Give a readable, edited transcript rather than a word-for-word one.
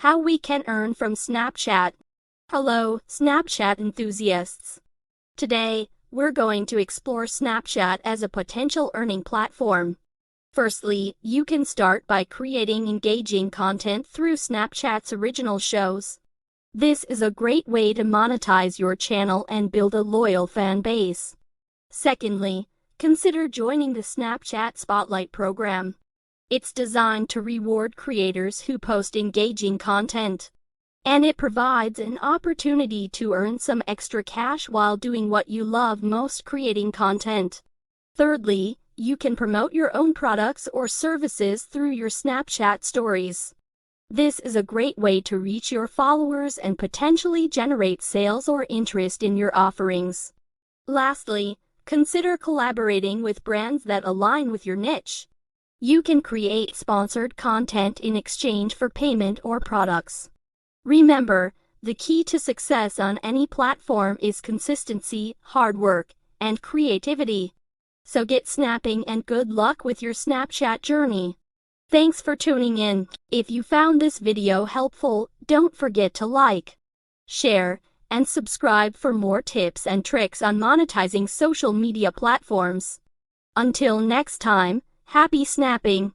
How we can earn from Snapchat. Hello, Snapchat enthusiasts. Today, we're going to explore Snapchat as a potential earning platform. Firstly, you can start by creating engaging content through Snapchat's original shows. This is a great way to monetize your channel and build a loyal fan base. Secondly, consider joining the Snapchat Spotlight program. It's designed to reward creators who post engaging content, and it provides an opportunity to earn some extra cash while doing what you love most, creating content. Thirdly, you can promote your own products or services through your Snapchat stories. This is a great way to reach your followers and potentially generate sales or interest in your offerings. Lastly, consider collaborating with brands that align with your niche. You can create sponsored content in exchange for payment or products. Remember, the key to success on any platform is consistency, hard work, and creativity. So get snapping and good luck with your Snapchat journey. Thanks for tuning in. If you found this video helpful, don't forget to like, share, and subscribe for more tips and tricks on monetizing social media platforms. Until next time, happy snapping!